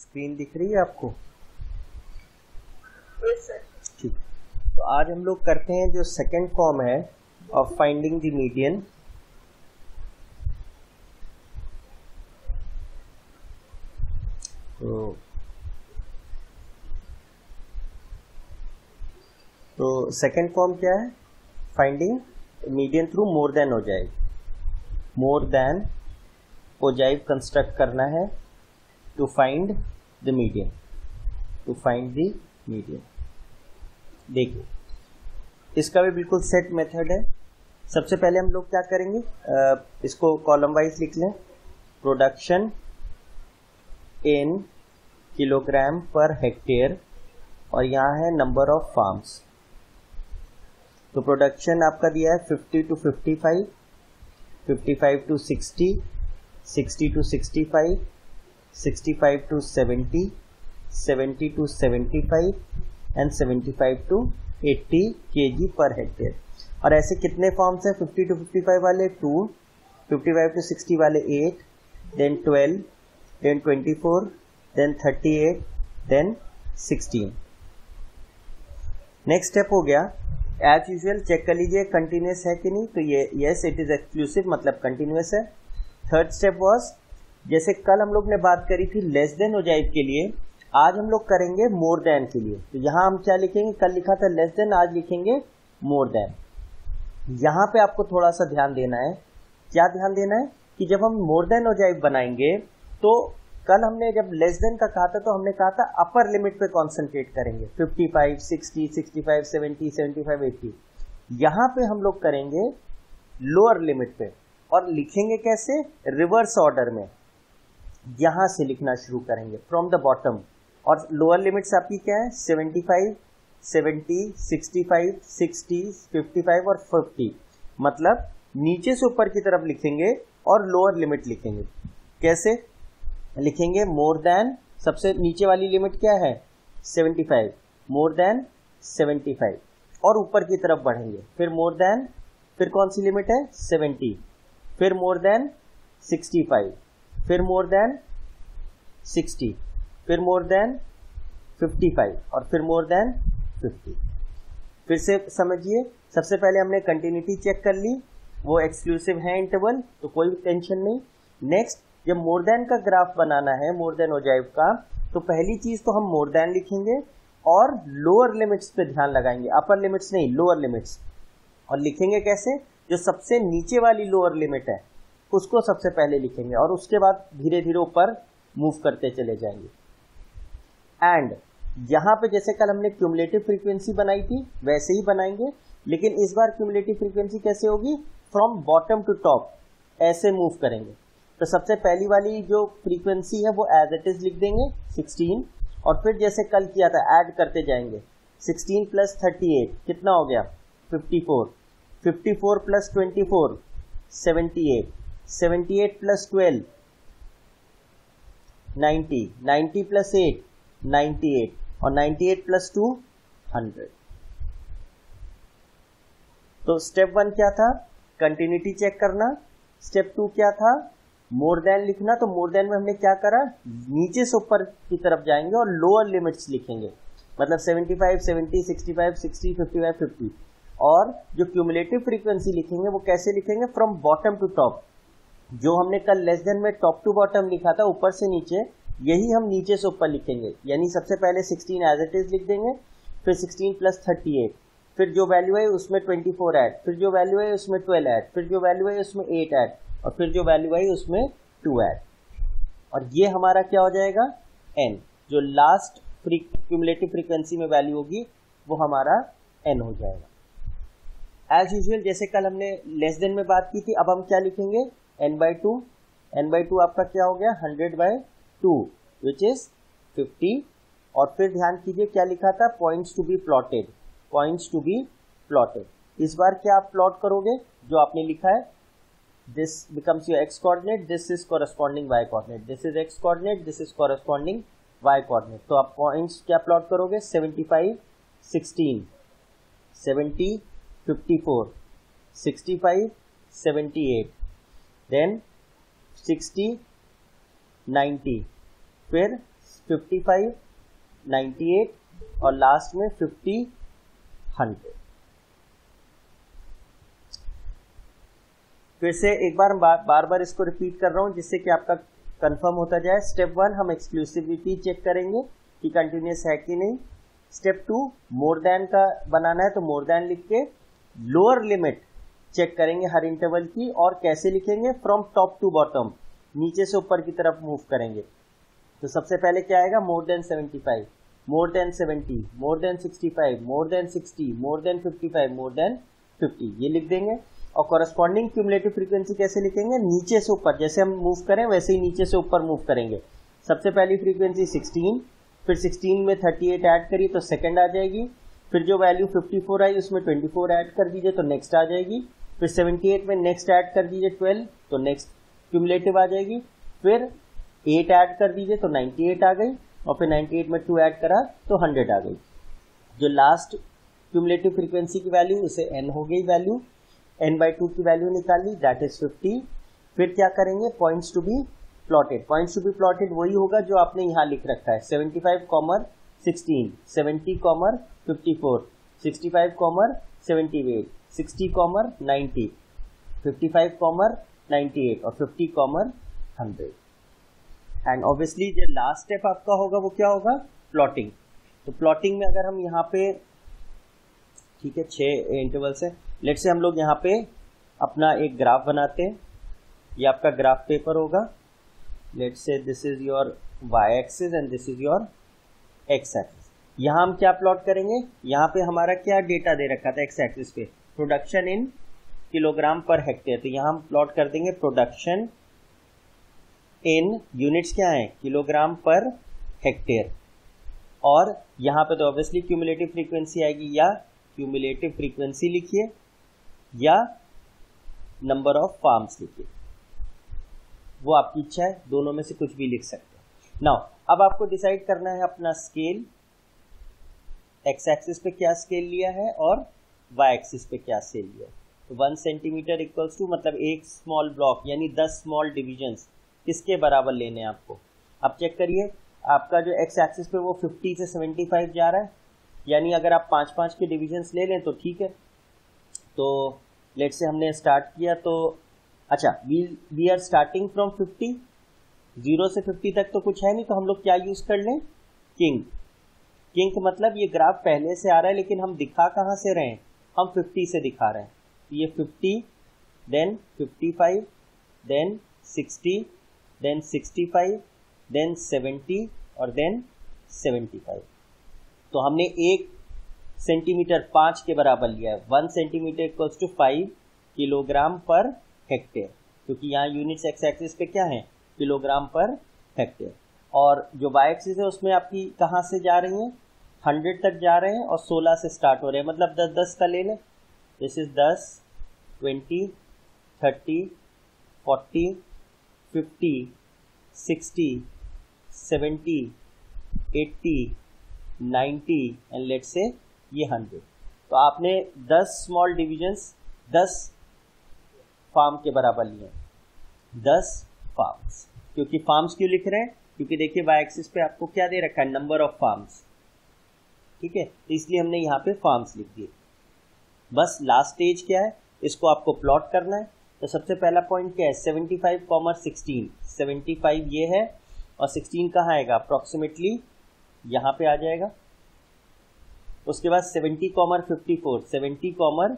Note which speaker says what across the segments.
Speaker 1: Screen दिख रही है आपको?
Speaker 2: Yes sir.
Speaker 1: ठीक, तो आज हम लोग करते हैं जो सेकंड फॉर्म है ऑफ फाइंडिंग द मीडियन। तो सेकंड फॉर्म क्या है? Finding median through more than ogive. More than ogive construct करना है to find the median. To find the median, देखिए इसका भी बिल्कुल सेट मेथड है। सबसे पहले हम लोग क्या करेंगे, इसको कॉलम वाइज लिख लें। Production in kilogram per hectare और यहाँ है नंबर ऑफ फार्म्स। तो प्रोडक्शन आपका दिया है 50 to 55, 55 to 60, 60 to 65, 65 to 70, 70 to 75 and 75 to 80 kg per hectare. और ऐसे कितने फॉर्म्स हैं? 50 to 55 वाले 2, 55 to 60 वाले 8, then 12, then 24, then 38, then 16। Next step हो गया, एज यूजुअल चेक कर लीजिए कंटिन्यूस है कि नहीं। तो ये यस इट इज एक्सक्लूसिव, मतलब कंटिन्यूस है। थर्ड स्टेप वाज, जैसे कल हम लोग ने बात करी थी लेस देन ओजाइव के लिए, आज हम लोग करेंगे मोर देन के लिए। तो यहाँ हम क्या लिखेंगे? कल लिखा था लेस देन, आज लिखेंगे मोर देन। यहाँ पे आपको थोड़ा सा ध्यान देना है। क्या ध्यान देना है कि जब हम मोर देन ओजाइव बनाएंगे तो कल हमने जब लेस देन का कहा था तो हमने कहा था अपर लिमिट पे कॉन्सेंट्रेट करेंगे, 55, 60, 65, 70, 75, 80। यहाँ पे हम लोग करेंगे लोअर लिमिट पे और लिखेंगे कैसे? रिवर्स ऑर्डर में। यहां से लिखना शुरू करेंगे फ्रॉम द बॉटम। और लोअर लिमिट्स आपकी क्या है? 75, 70, 65, 60, 55 और 50। मतलब नीचे से ऊपर की तरफ लिखेंगे और लोअर लिमिट लिखेंगे। कैसे लिखेंगे? मोर देन, सबसे नीचे वाली लिमिट क्या है? 75, मोर देन 75 और ऊपर की तरफ बढ़ेंगे। फिर मोर देन, फिर कौन सी लिमिट है? 70, फिर मोर देन 65, फिर मोर देन 60, फिर मोर देन 55 और फिर मोर देन 50। फिर से समझिए, सबसे पहले हमने कंटिन्यूटी चेक कर ली, वो एक्सक्लूसिव है इंटरवल, तो कोई टेंशन नहीं। नेक्स्ट, जब मोर देन का ग्राफ बनाना है, मोर देन ओजाइव का, तो पहली चीज तो हम मोर देन लिखेंगे और लोअर लिमिट्स पे ध्यान लगाएंगे, अपर लिमिट्स नहीं, लोअर लिमिट्स। और लिखेंगे कैसे? जो सबसे नीचे वाली लोअर लिमिट है उसको सबसे पहले लिखेंगे और उसके बाद धीरे धीरे ऊपर मूव करते चले जाएंगे। एंड यहाँ पे जैसे कल हमने क्यूमुलेटिव फ्रीक्वेंसी बनाई थी वैसे ही बनाएंगे, लेकिन इस बार क्यूमुलेटिव फ्रीक्वेंसी कैसे होगी? फ्रॉम बॉटम टू टॉप ऐसे मूव करेंगे। तो सबसे पहली वाली जो फ्रीक्वेंसी है वो एज इट इज लिख देंगे 16, और फिर जैसे कल किया था ऐड करते जाएंगे। 16 प्लस 38 कितना हो गया? 54, 54 प्लस 24 78, 78 प्लस 12 90, 90 प्लस 8 98 और 98 प्लस 2 100। तो स्टेप 1 क्या था? कंटिन्यूटी चेक करना। स्टेप 2 क्या था? मोर देन लिखना। तो मोर देन में हमने क्या करा? नीचे से ऊपर की तरफ जाएंगे और लोअर लिमिट्स लिखेंगे, मतलब 75, 70, 65, 60, 55, 50। और जो क्यूमुलेटिव फ्रीक्वेंसी लिखेंगे वो कैसे लिखेंगे? From bottom to top. जो हमने कल लेस देन में टॉप टू बॉटम लिखा था, ऊपर से नीचे, यही हम नीचे से ऊपर लिखेंगे। यानी सबसे पहले 16 एज इट इज लिख देंगे, फिर 16 प्लस 38, फिर जो वैल्यू है उसमें 24 ऐड, फिर जो वैल्यू है उसमें 12 ऐड, फिर जो वैल्यू है उसमें 8 ऐड, और फिर जो वैल्यू है उसमें 2 ऐड। और ये हमारा क्या हो जाएगा? n। जो लास्ट क्यूमुलेटिव फ्रीक्वेंसी में वैल्यू होगी वो हमारा n हो जाएगा। एज यूजुअल जैसे कल हमने लेस देन में बात की थी, अब हम क्या लिखेंगे? n/2। n/2 आपका क्या हो गया? 100/2 विच इज 50। और फिर ध्यान कीजिए क्या लिखा था? Points to be plotted, points to be plotted. इस बार क्या आप प्लॉट करोगे? जो आपने लिखा है, this becomes your x coordinate, this is corresponding y coordinate, this is x coordinate, this is corresponding y coordinate। तो आप पॉइंट्स क्या प्लॉट करोगे? 75, 16, 70, 54, 65, 78, then 60, 90, फिर 55, 98 और लास्ट में 50, 100। फिर से एक बार बार बार इसको रिपीट कर रहा हूं जिससे कि आपका कंफर्म होता जाए। स्टेप 1 हम एक्सक्लूसिविटी चेक करेंगे कि कंटिन्यूस है कि नहीं। स्टेप 2 मोर देन का बनाना है तो मोर देन लिख के लोअर लिमिट चेक करेंगे हर इंटरवल की, और कैसे लिखेंगे, फ्रॉम टॉप टू बॉटम, नीचे से ऊपर की तरफ मूव करेंगे। तो सबसे पहले क्या आएगा, more than 75, more than 70, more than 65, more than 60, more than 55, more than 50, ये लिख देंगे। और कॉरेस्पॉन्डिंग क्यूमुलेटिव फ्रीक्वेंसी कैसे लिखेंगे, नीचे से ऊपर, जैसे हम मूव करें वैसे ही नीचे से ऊपर मूव करेंगे। सबसे पहली फ्रीक्वेंसी 16, फिर 16 में 38 ऐड करिए तो सेकंड आ जाएगी, फिर जो वैल्यू 54 आई उसमें 24 ऐड कर दीजिए तो नेक्स्ट आ जाएगी, फिर 78 में नेक्स्ट ऐड कर दीजिए 12 तो नेक्स्ट क्यूमुलेटिव आ जाएगी, फिर 8 ऐड कर दीजिए तो 98 आ गई, और फिर 98 में 2 ऐड करा तो 100 आ गई। जो लास्ट क्यूमुलेटिव फ्रीक्वेंसी की वैल्यू, उसे n हो गई वैल्यू, n/2 की वैल्यू निकाली, दैट इज 50। फिर क्या करेंगे, points to be plotted. Points to be plotted वही होगा जो आपने यहाँ लिख रखा है, 75, 16, 70, 54, 65, 78, 60, 90, 55, 98 और 50, 100। एंड ऑब्वियसली जो लास्ट स्टेप आपका होगा वो क्या होगा, प्लॉटिंग। तो प्लॉटिंग में अगर हम यहाँ पे, ठीक है 6 इंटरवल्स है, लेट से हम लोग यहाँ पे अपना एक ग्राफ बनाते हैं। ये आपका ग्राफ पेपर होगा। Let say this is your y axis and this is your x axis. यहाँ हम क्या प्लॉट करेंगे, यहाँ पे हमारा क्या डेटा दे रखा था एक्स एक्सिस पे, production in kilogram per hectare. तो यहाँ हम प्लॉट कर देंगे प्रोडक्शन इन यूनिट्स क्या है, किलोग्राम पर हेक्टेयर। और यहाँ पे तो ऑब्वियसली क्यूमुलेटिव फ्रीक्वेंसी आएगी, या क्यूमुलेटिव फ्रीक्वेंसी लिखिए या नंबर ऑफ फार्म्स लिखिए, वो आपकी इच्छा है, दोनों में से कुछ भी लिख सकते हैं। नाउ अब आपको डिसाइड करना है अपना स्केल, एक्स एक्सिस पे क्या स्केल लिया है और वाई एक्सिस पे क्या स्केल लिया है। तो 1 सेंटीमीटर इक्वल्स टू, मतलब एक स्मॉल ब्लॉक यानी 10 स्मॉल डिविजन्स किसके बराबर लेने हैं आपको। अब चेक करिए, आपका जो एक्स एक्सिस पे वो 50 से 75 जा रहा है, यानी अगर आप 5-5 के डिविजन्स ले लें तो ठीक है। तो लेट से हमने स्टार्ट किया तो अच्छा, वी आर स्टार्टिंग फ्रॉम 50, 0 से 50 तक तो कुछ है नहीं, तो हम लोग क्या यूज कर लें, किंग। किंग मतलब ये ग्राफ पहले से आ रहा है लेकिन हम दिखा कहाँ से रहे हैं, हम 50 से दिखा रहे हैं। ये 50, देन 55, देन 60, देन 65, देन 70 और देन 75। तो हमने 1 सेंटीमीटर 5 के बराबर लिया है। 1 centimetre equals to 5 kilogram per hectare, क्योंकि यहाँ यूनिट्स एक्स एक्सिस पे क्या है, किलोग्राम पर हेक्टेयर। और जो वाई एक्सिस है उसमें आपकी कहाँ से जा रही हैं, 100 तक जा रहे हैं और 16 से स्टार्ट हो रहे हैं, मतलब 10-10 का ले लें। This is 10, 20, 30, 40, 50, 60, 70, 80, 90 and let's say ये 100। तो आपने 10 स्मॉल डिविजन्स 10 फार्म के बराबर लिए, 10 फार्म्स। क्योंकि फार्म्स क्यों लिख रहे हैं, क्योंकि देखिए वाई एक्सिस पे आपको क्या दे रखा है, नंबर ऑफ फार्म्स, ठीक है, तो इसलिए हमने यहाँ पे फार्म्स लिख दिए। बस लास्ट स्टेज क्या है, इसको आपको प्लॉट करना है। तो सबसे पहला पॉइंट क्या है, 75, 16। 75 ये है और 16 कहाँ आएगा, अप्रॉक्सीमेटली यहाँ पे आ जाएगा। उसके बाद 70, 54, 70,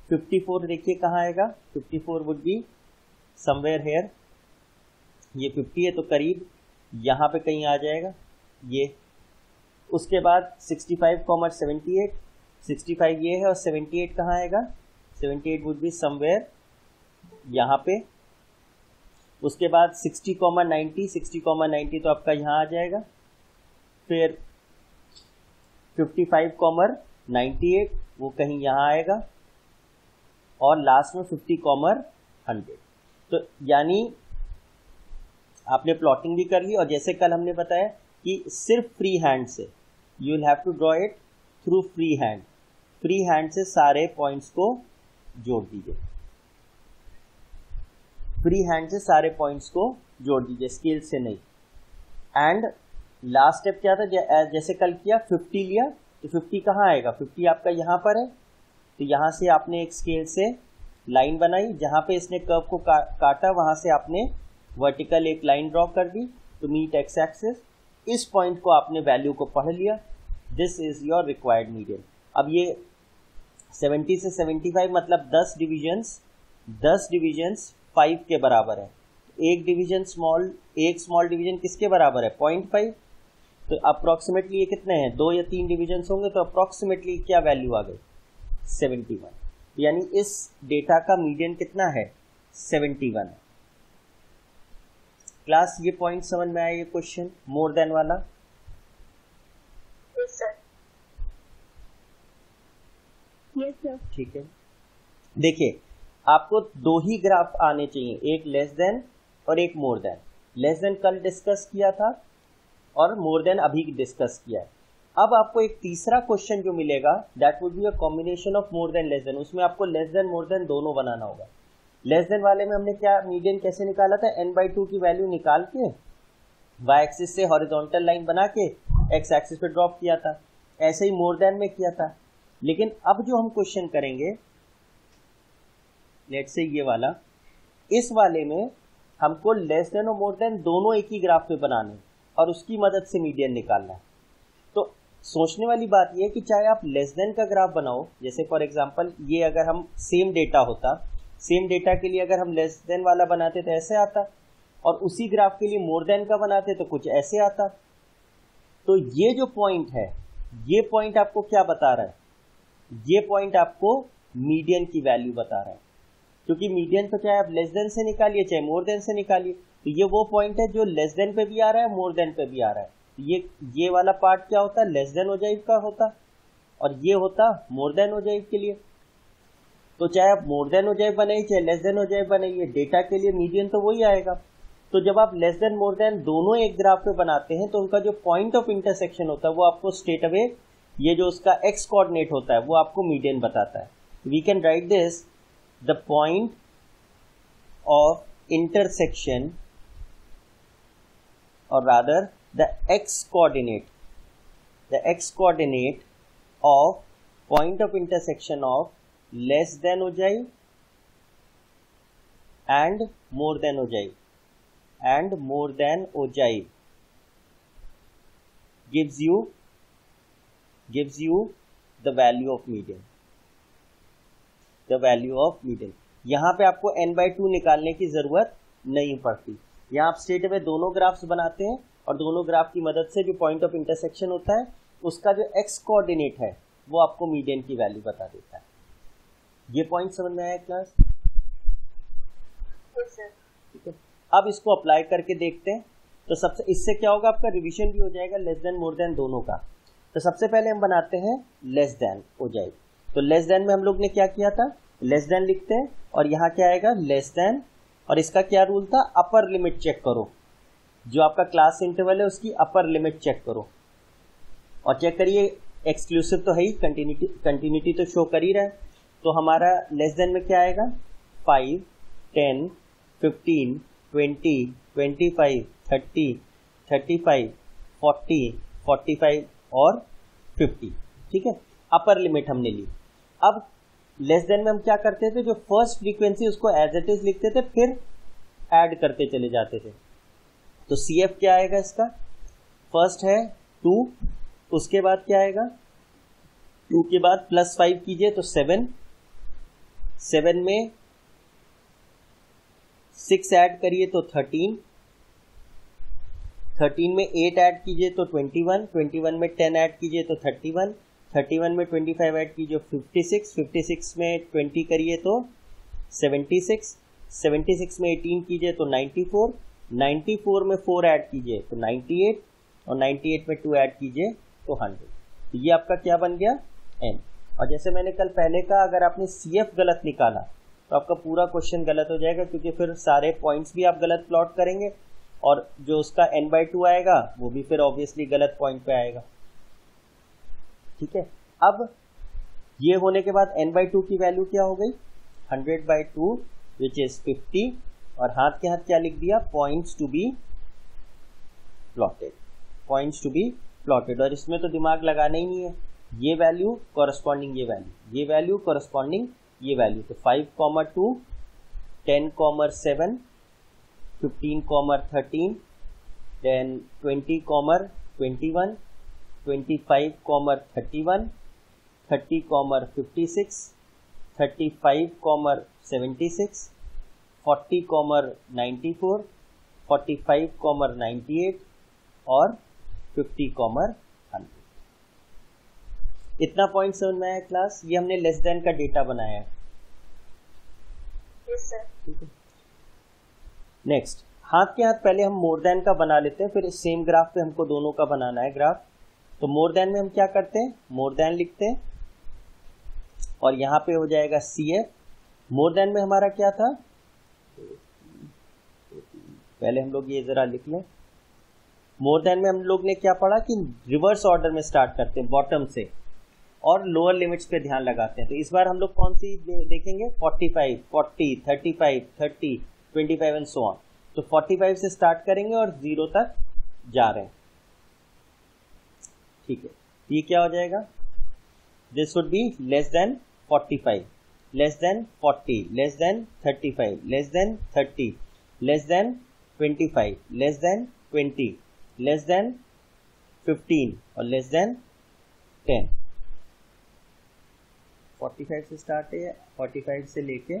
Speaker 1: 54 देखिए कहाँ आएगा, 54 वुड बी समवेयर हेयर। ये 50 है तो करीब यहाँ पे कहीं आ जाएगा ये। उसके बाद 65, 78, 65 ये है और 78 कहाँ आएगा, 78 वुड बी समवेयर यहाँ पे। उसके बाद 60, 90, 60, 90 तो आपका यहाँ आ जाएगा। फिर 55, 98 वो कहीं यहाँ आएगा और लास्ट में 50, 100। तो यानी आपने प्लॉटिंग भी कर ली, और जैसे कल हमने बताया कि सिर्फ फ्री हैंड से, you will have to draw it through free hand. Free hand से सारे पॉइंट्स को जोड़ दीजिए, फ्री हैंड से सारे पॉइंट्स को जोड़ दीजिए, स्केल से नहीं। एंड लास्ट स्टेप क्या था, जैसे कल किया 50 लिया तो 50 कहाँ आएगा, 50 आपका यहाँ पर है, तो यहाँ से आपने एक स्केल से लाइन बनाई, जहाँ पे इसने कर्व को काटा वहाँ से आपने वर्टिकल एक लाइन ड्रॉ कर दी टू मीट एक्स एक्सिस। इस पॉइंट को आपने वैल्यू को पढ़ लिया, this is your required median. अब ये 70 से 75 मतलब 10 डिवीजन्स 5 के बराबर है। एक स्मॉल डिवीजन किसके बराबर है, 0.5। तो अप्रोक्सीमेटली ये कितने हैं, 2 या 3 डिवीजन्स होंगे, तो अप्रोक्सीमेटली क्या वैल्यू आ गई, 71। यानी इस डेटा का मीडियन कितना है, 71 है। क्लास ये पॉइंट समझ में आया, ये क्वेश्चन मोर देन वाला?
Speaker 2: Yes sir.
Speaker 1: ठीक है, देखिए आपको 2 ही ग्राफ आने चाहिए, एक लेस देन और एक मोर देन। लेस देन कल डिस्कस किया था और मोर देन अभी डिस्कस किया है। अब आपको एक तीसरा क्वेश्चन जो मिलेगा, that would be a combination of more than less than. उसमें आपको लेस देन मोर देन दोनों बनाना होगा। लेस देन वाले में हमने क्या मीडियन कैसे निकाला था, n/2 की वैल्यू निकाल के y एक्सिस से हॉरिजॉन्टल लाइन बना के x एक्सिस पे ड्रॉप किया था। ऐसे ही मोर देन में किया था। लेकिन अब जो हम क्वेश्चन करेंगे, लेट्स से ये वाला, इस वाले में हमको लेस देन और मोर देन दोनों एक ही ग्राफ पे बनाने और उसकी मदद से मीडियन निकालना है। तो सोचने वाली बात यह है कि चाहे आप लेस देन का ग्राफ बनाओ, जैसे फॉर एग्जांपल ये अगर हम सेम डेटा होता, सेम डेटा के लिए अगर हम लेस देन वाला बनाते तो ऐसे आता, और उसी ग्राफ के लिए मोर देन का बनाते तो कुछ ऐसे आता। तो ये जो पॉइंट है, ये पॉइंट आपको क्या बता रहा है, ये पॉइंट आपको मीडियन की वैल्यू बता रहा है। क्योंकि मीडियन तो चाहे आप लेस देन से निकालिए चाहे मोर देन से निकालिए, तो ये वो पॉइंट है जो लेस देन पे भी आ रहा है, मोर देन पे भी आ रहा है। ये वाला पार्ट क्या होता है, लेस देन ओजाइव का होता, और ये होता मोर देन ओजाइव के लिए। तो चाहे आप मोर देन ओजाइव बनाइए चाहे लेस देन ओजाइव बनाइए, डेटा के लिए मीडियन तो वही आएगा। तो जब आप लेस देन मोर देन दोनों एक ग्राफ पे बनाते हैं तो उनका जो पॉइंट ऑफ इंटरसेक्शन होता है वो आपको स्ट्रेट अवे, ये जो उसका एक्स कोऑर्डिनेट होता है वो आपको मीडियन बताता है। We can write this, the point of intersection or rather the x coordinate of point of intersection of less than ogive and more than ogive gives you the value of median, यहाँ पे आपको n/2 निकालने की जरूरत नहीं पड़ती। यहाँ आप स्ट्रेट अवे दोनों ग्राफ्स बनाते हैं और दोनों ग्राफ की मदद से जो पॉइंट ऑफ इंटरसेक्शन होता है उसका जो एक्स कोऑर्डिनेट है वो आपको मीडियन की वैल्यू बता देता है। ये पॉइंट समझ में आया क्लास? ठीक है, अब इसको अप्लाई करके देखते हैं। तो सबसे इससे क्या होगा, आपका रिवीजन भी हो जाएगा लेस देन मोर देन दोनों का। तो सबसे पहले हम बनाते हैं लेस देन ओजाइव। तो लेस देन में हम लोग ने क्या किया था, लेस देन लिखते हैं और यहाँ क्या आएगा, लेस देन, और इसका क्या रूल था, अपर लिमिट चेक करो, जो आपका क्लास इंटरवल है उसकी अपर लिमिट चेक करो और चेक करिए एक्सक्लूसिव तो है ही, कंटिन्यूटी तो शो कर ही रहा है। तो हमारा लेस देन में क्या आएगा, 5, 10, 15, 20, 25, 30, 35, 40, 45 और 50। ठीक है, अपर लिमिट हमने ली। अब लेस देन में हम क्या करते थे, जो फर्स्ट फ्रीक्वेंसी उसको एज इट इज लिखते थे, फिर ऐड करते चले जाते थे। तो CF क्या आएगा इसका, फर्स्ट है 2, उसके बाद क्या आएगा, 2 के बाद +5 कीजिए तो 7, 7 में 6 ऐड करिए तो 13, 13 में 8 ऐड कीजिए तो 21, 21 में 10 ऐड कीजिए तो 31, 31 में 25 ऐड कीजिए 56, 56 में 20 करिए तो 76, 76 में 18 कीजिए तो 94, 94 में 4 ऐड कीजिए तो 98 और 98 में 2 ऐड कीजिए तो 100। तो ये आपका क्या बन गया, n। और जैसे मैंने कल पहले कहा, अगर आपने CF गलत निकाला तो आपका पूरा क्वेश्चन गलत हो जाएगा, क्योंकि फिर सारे पॉइंट्स भी आप गलत प्लॉट करेंगे और जो उसका n/2 आएगा वो भी फिर ऑब्वियसली गलत पॉइंट पे आएगा। ठीक है, अब ये होने के बाद n/2 की वैल्यू क्या हो गई, 100/2 विच इज 50, और हाथ के हाथ क्या लिख दिया, points to be plotted. Points to be plotted, और इसमें तो दिमाग लगाना ही नहीं है, ये वैल्यू कॉरस्पॉन्डिंग ये वैल्यू, ये वैल्यू कॉरस्पॉन्डिंग ये वैल्यू, तो 5,2, 10,7, 15,13, then 20,21, 25,31, 30,56, 35,76, 40,94, 45,98 और 50,100। इतना पॉइंट समझ में आया क्लास? ये हमने लेस देन का डेटा बनाया है।
Speaker 2: Yes sir.
Speaker 1: ठीक है, नेक्स्ट हाथ के हाथ पहले हम मोर देन का बना लेते हैं, फिर सेम ग्राफ पे हमको दोनों का बनाना है ग्राफ। तो मोर देन में हम क्या करते हैं, मोर देन लिखते हैं और यहाँ पे हो जाएगा CF। मोर देन में हमारा क्या था, पहले हम लोग ये जरा लिख लें। मोर देन में हम लोग ने क्या पढ़ा कि रिवर्स ऑर्डर में स्टार्ट करते हैं बॉटम से और लोअर लिमिट्स पे ध्यान लगाते हैं। तो इस बार हम लोग कौन सी देखेंगे, 45, 40, 35, 30, 25 एंड सो ऑन। तो 45 से स्टार्ट करेंगे और 0 तक जा रहे हैं। ठीक है, ये क्या हो जाएगा, this would be less than 45, less than 40, less than 35, less than 30, less than 25, less than 20, less than 15 और लेस देन 10। 45 से स्टार्ट है, 45 से लेके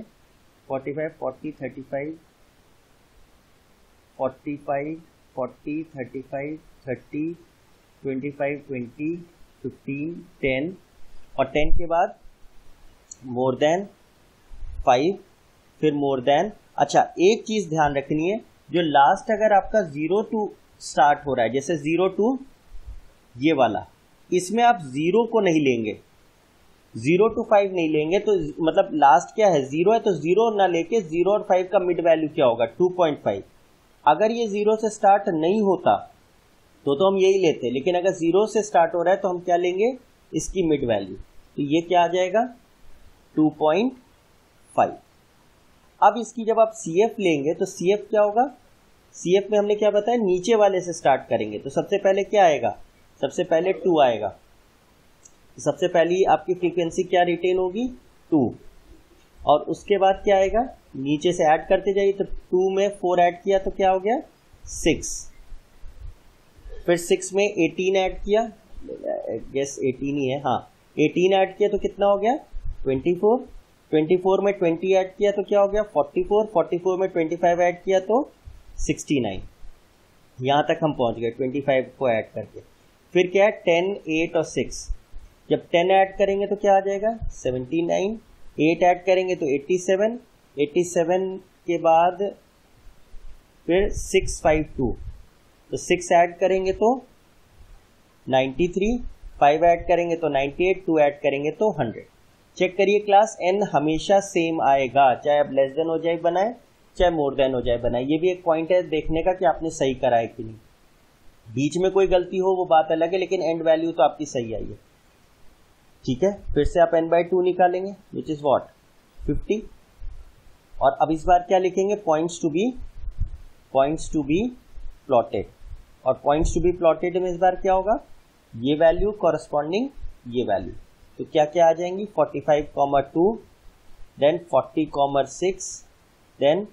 Speaker 1: 45, 40, 35, 45, 40, 35, 30, 25, 20, 15, 10 और 10 के बाद मोर देन 5, फिर मोर देन। अच्छा, एक चीज ध्यान रखनी है, जो लास्ट अगर आपका 0 to स्टार्ट हो रहा है, जैसे 0 to ये वाला, इसमें आप 0 को नहीं लेंगे, 0 to 5 नहीं लेंगे। तो मतलब लास्ट क्या है, 0 है, तो 0 ना लेके 0 और 5 का मिड वैल्यू क्या होगा, 2.5। अगर ये 0 से स्टार्ट नहीं होता तो हम यही लेते, लेकिन अगर 0 से स्टार्ट हो रहा है तो हम क्या लेंगे, इसकी मिड वैल्यू। तो ये क्या आ जाएगा, 2.5। अब इसकी जब आप CF लेंगे तो CF क्या होगा, CF में हमने क्या बताया, नीचे वाले से स्टार्ट करेंगे। तो सबसे पहले क्या आएगा, सबसे पहले 2 आएगा। सबसे पहली आपकी फ्रीक्वेंसी क्या रिटेन होगी, 2, और उसके बाद क्या आएगा, नीचे से ऐड करते जाइए। तो 2 में 4 ऐड किया तो क्या हो गया, 6, फिर 6 में 18 ऐड किया, गेस 18 ही है, हाँ 18 ऐड किया तो कितना हो गया, 24, 24 में 20 ऐड किया तो क्या हो गया, 44, 44 में 25 ऐड किया तो 69। यहाँ तक हम पहुँच गए 25 को ऐड करके। फिर क्या है, 10, 8 और 6, जब 10 ऐड करेंगे तो क्या आ जाएगा, 79, 8 ऐड करेंगे तो 87, 87 के बाद फिर 652, तो 6 ऐड करेंगे तो 93, 5 ऐड करेंगे तो 98, 2 ऐड करेंगे तो 100। चेक करिए क्लास, n हमेशा सेम आएगा, चाहे आप लेस देन हो जाए बनाए, चाहे मोर देन हो जाए बनाए। ये भी एक पॉइंट है देखने का कि आपने सही करा है कि नहीं। बीच में कोई गलती हो वो बात अलग है, लेकिन एंड वैल्यू तो आपकी सही आई है। ठीक है, फिर से आप n/2 निकालेंगे, विच इज व्हाट, 50। और अब इस बार क्या लिखेंगे, पॉइंट्स टू बी प्लॉटेड। और पॉइंट्स टू बी प्लॉटेड में इस बार क्या होगा, ये वैल्यू कॉरस्पॉन्डिंग ये वैल्यू। तो क्या क्या आ जाएंगी, 45,2, देन 40,6, देन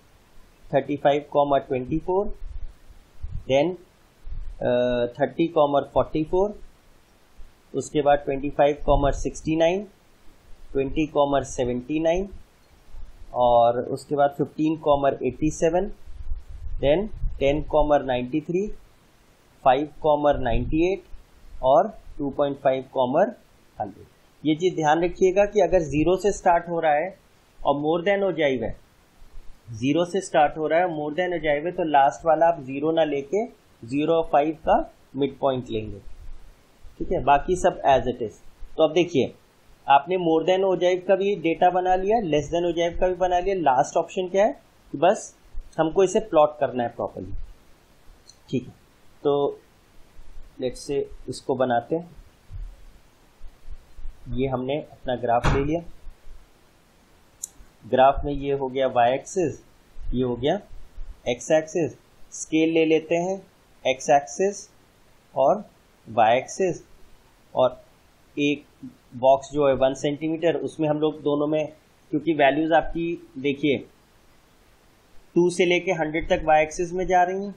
Speaker 1: 35,24, देन 30,44, उसके बाद 25,69, 20,79 और उसके बाद 15,87, देन 10,93, 5,98 और 2.5,100। ये चीज ध्यान रखिएगा कि अगर 0 से स्टार्ट हो रहा है और मोर देन हो जाएगा, 0 से स्टार्ट हो रहा है मोर देन हो जाएगा, तो लास्ट वाला आप 0 ना लेके 0 और 5 का मिड पॉइंट लेंगे। ठीक है, बाकी सब एज इट इज। तो अब देखिए, आपने मोर देन हो जाए का भी डेटा बना लिया, लेस देन हो जाए का भी बना लिया। लास्ट ऑप्शन क्या है कि बस हमको इसे प्लॉट करना है प्रॉपर्ली। ठीक है, तो लेट्स से इसको बनाते हैं। ये हमने अपना ग्राफ ले लिया, ग्राफ में ये हो गया y एक्सिस, ये हो गया x एक्सिस। स्केल ले लेते हैं, x एक्सिस और वाई एक्सिस, और एक बॉक्स जो है 1 सेंटीमीटर, उसमें हम लोग दोनों में, क्योंकि वैल्यूज आपकी देखिए 2 से लेके 100 तक वाई एक्सिस में जा रही हैं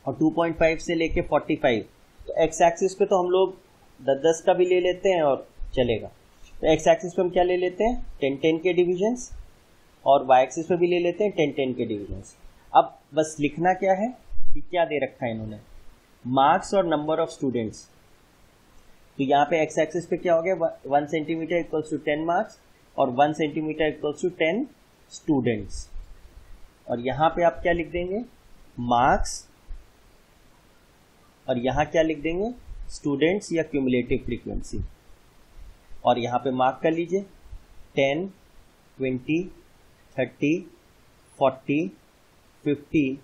Speaker 1: और 2.5 से लेके 45, तो एक्स एक्सिस पे तो हम लोग 10-10 का भी ले लेते हैं और चलेगा। तो एक्स एक्सिस पे हम क्या ले लेते हैं 10-10 के डिविजन्स, और वाई एक्सिस पे भी ले लेते हैं 10-10 के डिविजन्स। अब बस लिखना क्या है कि क्या दे रखा है इन्होंने, मार्क्स और नंबर ऑफ स्टूडेंट्स। तो यहाँ पे एक्स एक्सिस पे क्या हो गया 1 सेंटीमीटर इक्वल्स टू 10 मार्क्स और 1 सेंटीमीटर इक्वल्स टू 10 स्टूडेंट्स, और यहाँ पे आप क्या लिख देंगे मार्क्स, और यहाँ क्या लिख देंगे स्टूडेंट्स या क्यूमुलेटिव फ्रीक्वेंसी, और यहाँ पे मार्क कर लीजिए 10, 20, 30, 40, 50,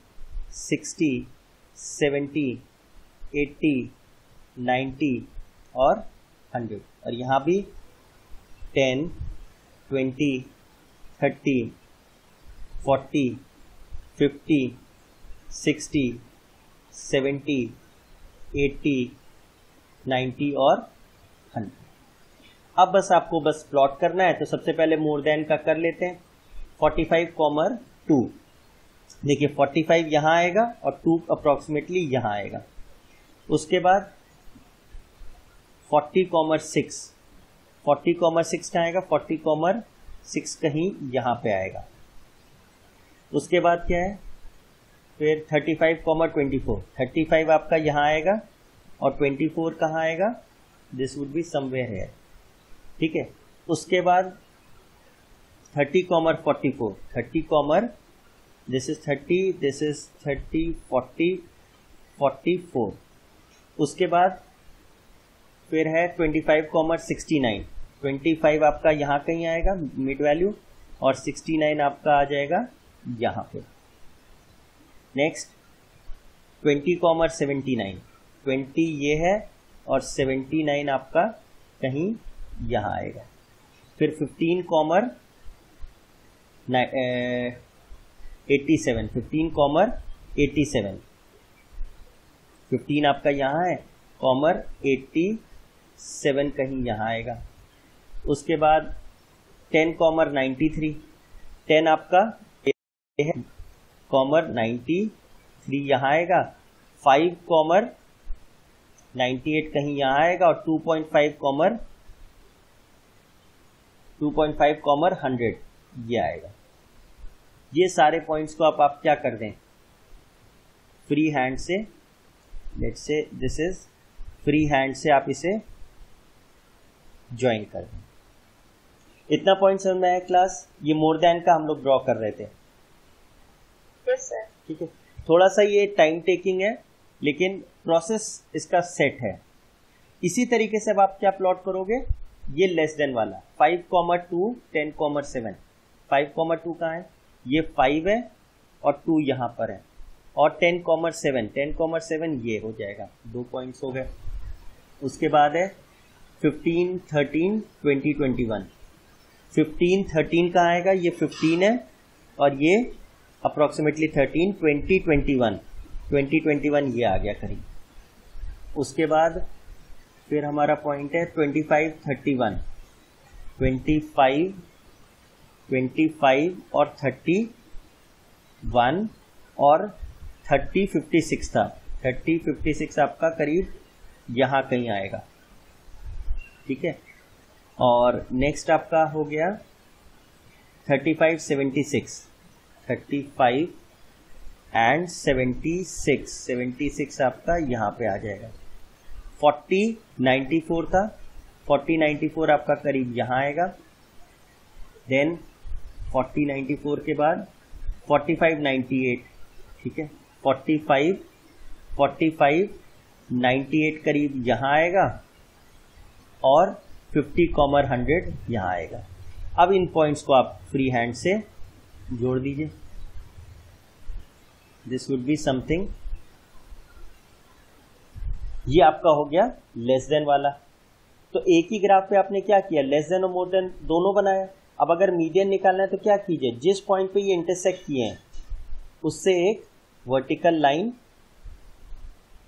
Speaker 1: 60, 70, 80, 90 और 100, और यहाँ भी 10, 20, 30, 40, 50, 60, 70, 80, 90 और 100। अब बस आपको बस प्लॉट करना है, तो सबसे पहले मोर देन का कर लेते हैं। 45,2, देखिए 45 यहाँ आएगा और 2 अप्रॉक्सीमेटली यहाँ आएगा। उसके बाद 40,6, 40,6 कहाँ आएगा 40,6 कहीं यहाँ पे आएगा। उसके बाद क्या है फिर 35,24, 35 आपका यहाँ आएगा और 24 कहाँ आएगा, this would be somewhere here, ठीक है। उसके बाद 30,44, 30, दिस इज 30, दिस इज 30, 40, 44। उसके बाद फिर है 25,69, 25 आपका यहाँ कहीं आएगा मिड वैल्यू और 69 आपका आ जाएगा यहाँ पे। नेक्स्ट 20,79, 20 ये है और 79 आपका कहीं यहाँ आएगा। फिर 15,87, 15,87, 15 आपका यहाँ है, 87 कहीं यहाँ आएगा। उसके बाद 10,93, 10 आपका है, 93 यहाँ आएगा, 5,98 कहीं यहाँ आएगा और 2.5, 100 ये आएगा। ये सारे पॉइंट्स को आप क्या कर दें फ्री हैंड से, let's say this is free hand से आप इसे ज्वाइन कर दें। इतना पॉइंट समझ में आया क्लास? ये मोर देन का हम लोग ड्रॉ कर रहे थे, ठीक है। थोड़ा सा ये टाइम टेकिंग है लेकिन प्रोसेस इसका सेट है। इसी तरीके से अब आप क्या प्लॉट करोगे, ये लेस देन वाला 5,2, 10,7, 5,2 कहाँ है, ये 5 है और 2 यहाँ पर है, और 10,7, 10,7 ये हो जाएगा, 2 पॉइंट्स हो गए। उसके बाद है 15, 13, 20, 21, 15, 13 कहाँ आएगा, ये 15 है और ये अप्रॉक्सीमेटली 13, 20, 21, 20, 21 ये आ गया करीब। उसके बाद फिर हमारा पॉइंट है 25, 31, 25, 25 और 31 और 30, 56 था, 30, 56 आपका करीब यहाँ कहीं आएगा, ठीक है। और नेक्स्ट आपका हो गया 35, 76, 35 एंड 76, 76 आपका यहाँ पे आ जाएगा। 40, 94 था, 40, 94 आपका करीब यहाँ आएगा। देन 40, 94 के बाद 45, 98, ठीक है, 45, 45, 98 करीब यहाँ आएगा और 50, 100 यहाँ आएगा। अब इन पॉइंट्स को आप फ्री हैंड से जोड़ दीजिए। दिस वुड बी समथिंग, ये आपका हो गया लेस देन वाला। तो एक ही ग्राफ पे आपने क्या किया, लेस देन और मोर देन दोनों बनाया। अब अगर मीडियन निकालना है तो क्या कीजिए, जिस पॉइंट पे ये इंटरसेक्ट किए हैं उससे एक वर्टिकल लाइन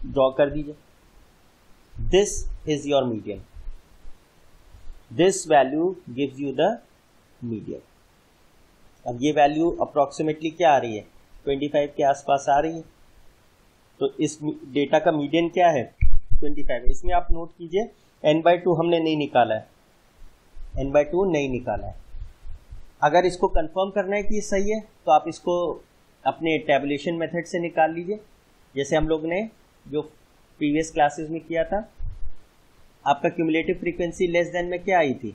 Speaker 1: ड्रॉ कर दीजिए। This is your median, this value gives you the median. अब ये वैल्यू अप्रोक्सीमेटली क्या आ रही है, 25 के आसपास आ रही है, तो इस डेटा का मीडियन क्या है, 25। इसमें आप नोट कीजिए n/2 हमने नहीं निकाला है, n/2 नहीं निकाला है। अगर इसको कंफर्म करना है कि ये सही है तो आप इसको अपने टैबुलेशन मेथड से निकाल लीजिए, जैसे हम लोग ने जो प्रीवियस क्लासेस में किया था। आपका क्यूमुलेटिव फ्रीक्वेंसी लेस देन में क्या आई थी,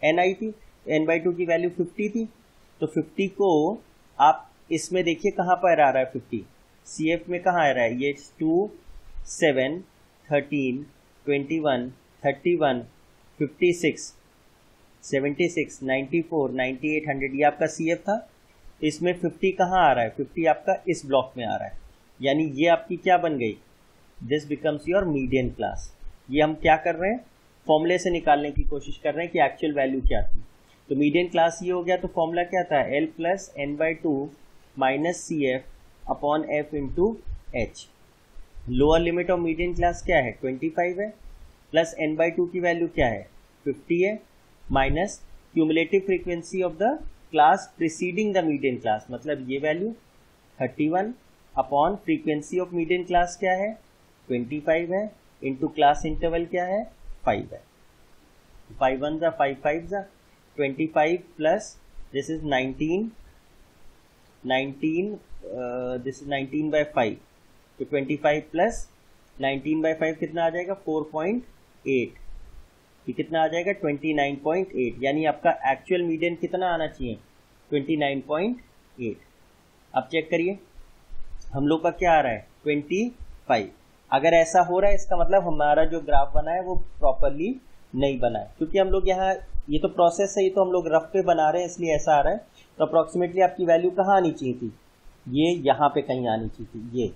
Speaker 1: n आई थी, n/2 की वैल्यू 50 थी, तो 50 को आप इसमें देखिए कहाँ पर आ रहा है 50, CF में कहाँ आ रहा है, ये 2, 7, 13, 21, 31, 56, 76, 94, 98, 100, ये आपका CF था। इसमें 50 कहाँ आ रहा है, 50 आपका इस ब्लॉक में आ रहा है, यानी ये आपकी क्या बन गई, this becomes your median class. ये हम क्या कर रहे हैं, फॉर्मूले से निकालने की कोशिश कर रहे हैं कि एक्चुअल वैल्यू क्या थी। तो मीडियन क्लास ये हो गया, तो फॉर्मूला क्या था, L plus n/2 minus CF upon F into H। Lower limit of median class क्या है, 25 है, प्लस n/2 की वैल्यू क्या है, 50 है, minus cumulative frequency of the class preceding the median class, मतलब ये value 31 upon frequency of median class क्या है, 25 है, इंटू क्लास इंटरवल क्या है, 5 है। 5 1 जा 5 5 जा 25 plus this is 19 this is 19/5, तो 25 प्लस 19/5 कितना आ जाएगा, 4.8, ये कितना आ जाएगा, 29.8, यानी आपका एक्चुअल मीडियन कितना आना चाहिए, 29.8। अब चेक करिए हम लोग का क्या आ रहा है, 25। अगर ऐसा हो रहा है इसका मतलब हमारा जो ग्राफ बना है वो प्रॉपरली नहीं बना है, क्योंकि हम लोग यहाँ ये तो प्रोसेस है, ये तो हम लोग रफ पे बना रहे हैं इसलिए ऐसा आ रहा है। तो अप्रोक्सीमेटली आपकी वैल्यू कहाँ आनी चाहिए थी, ये यहाँ पे कहीं आनी चाहिए थी, ये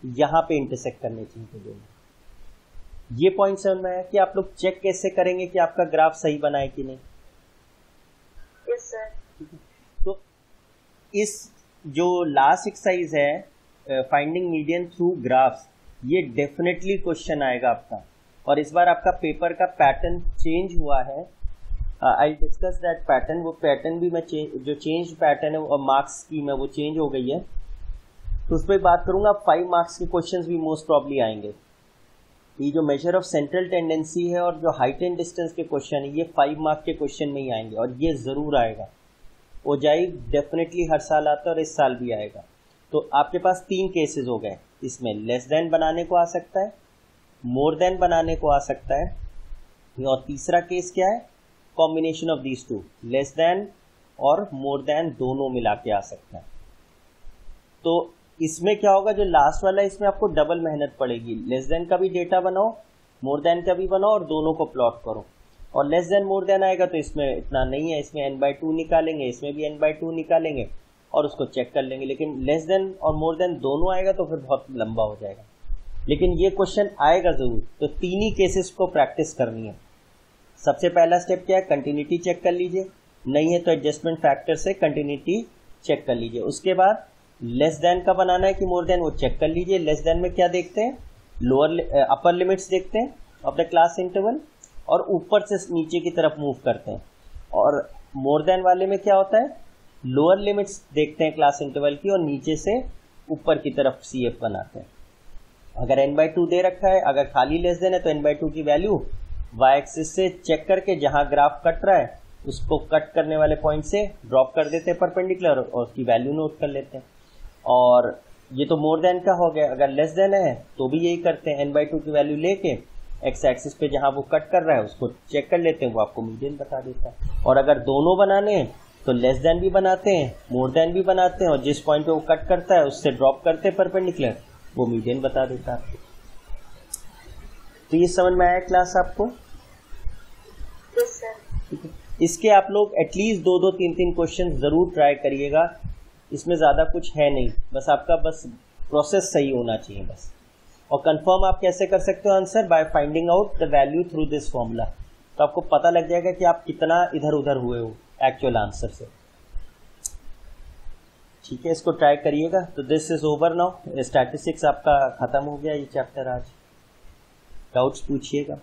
Speaker 1: यहाँ पे इंटरसेक्ट करने चाहिए थे दोनों। ये पॉइंट समझ में आया कि आप लोग चेक कैसे करेंगे कि आपका ग्राफ सही बना है कि नहीं।
Speaker 2: Yes sir.
Speaker 1: तो इस जो लास्ट एक्सरसाइज है फाइंडिंग मीडियन थ्रू ग्राफ्स, ये डेफिनेटली क्वेश्चन आएगा आपका, और इस बार आपका पेपर का पैटर्न चेंज हुआ है। आई डिस्कस दैट पैटर्न, वो पैटर्न भी मैं जो चेंज पैटर्न है और मार्क्स स्कीम है वो चेंज हो गई है, तो उस पर बात करूंगा। 5 मार्क्स के क्वेश्चंस भी मोस्ट प्रॉब्ली आएंगे। ये जो मेजर ऑफ सेंट्रल टेंडेंसी है और जो हाइट एंड डिस्टेंस के क्वेश्चन है, ये 5 मार्क्स के क्वेश्चन में ही आएंगे, और ये जरूर आएगा। ओजाई डेफिनेटली हर साल आता है और इस साल भी आएगा। तो आपके पास 3 केसेस हो गए, इसमें लेस देन बनाने को आ सकता है, मोर देन बनाने को आ सकता है, और तीसरा केस क्या है, combination of these two, less than और मोर देन दोनों मिला के आ सकता है। तो इसमें क्या होगा, जो लास्ट वाला है इसमें आपको डबल मेहनत पड़ेगी। लेस देन का भी डेटा बनाओ, मोर देन का भी बनाओ, और दोनों को प्लॉट करो। और लेस देन मोर देन आएगा तो इसमें इतना नहीं है, इसमें n/2 निकालेंगे, इसमें भी n/2 निकालेंगे और उसको चेक कर लेंगे। लेकिन लेस देन और मोर देन दोनों आएगा तो फिर बहुत लंबा हो जाएगा। लेकिन ये क्वेश्चन आएगा जरूर, तो 3 ही केसेस को प्रैक्टिस करनी है। सबसे पहला स्टेप क्या है, कंटिन्यूटी चेक कर लीजिए, नहीं है तो एडजस्टमेंट फैक्टर से कंटिन्यूटी चेक कर लीजिए। उसके बाद लेस देन का बनाना है कि मोर देन, वो चेक कर लीजिए। लेस देन में क्या देखते हैं, लोअर अपर लिमिट्स देखते हैं ऑफ द क्लास इंटरवल, और ऊपर से नीचे की तरफ मूव करते हैं। और मोर देन वाले में क्या होता है, लोअर लिमिट्स देखते हैं क्लास इंटरवल की, और नीचे से ऊपर की तरफ CF बनाते हैं। अगर n/2 दे रखा है, अगर खाली लेस देन है तो n/2 की वैल्यू y एक्सिस से चेक करके जहां ग्राफ कट रहा है उसको कट करने वाले पॉइंट से ड्रॉप कर देते हैं परपेंडिकुलर, और उसकी वैल्यू नोट कर लेते हैं। और ये तो मोर देन का हो गया। अगर लेस देन है तो भी यही करते हैं, n/2 की वैल्यू लेके एक्स एक्सिस पे जहां वो कट कर रहा है उसको चेक कर लेते हैं, वो आपको मीडियन बता देता है। और अगर दोनों बनाने हैं तो लेस देन भी बनाते हैं, मोर देन भी बनाते हैं, और जिस पॉइंट पे वो कट करता है उससे ड्रॉप करते हैं परपेंडिकुलर, वो मीडियन बता देता है। तो ये समझ में आया क्लास आपको?
Speaker 2: Yes sir.
Speaker 1: इसके आप लोग एटलीस्ट 2-2, 3-3 क्वेश्चन जरूर ट्राई करिएगा। इसमें ज्यादा कुछ है नहीं, बस आपका बस प्रोसेस सही होना चाहिए बस। और कंफर्म आप कैसे कर सकते हो answer, by finding out the value through this formula. तो आपको पता लग जाएगा कि आप कितना इधर उधर हुए हो एक्चुअल आंसर से। ठीक है, इसको ट्राई करिएगा। तो this is over now, statistics आपका खत्म हो गया ये चैप्टर आज। डाउट्स पूछिएगा।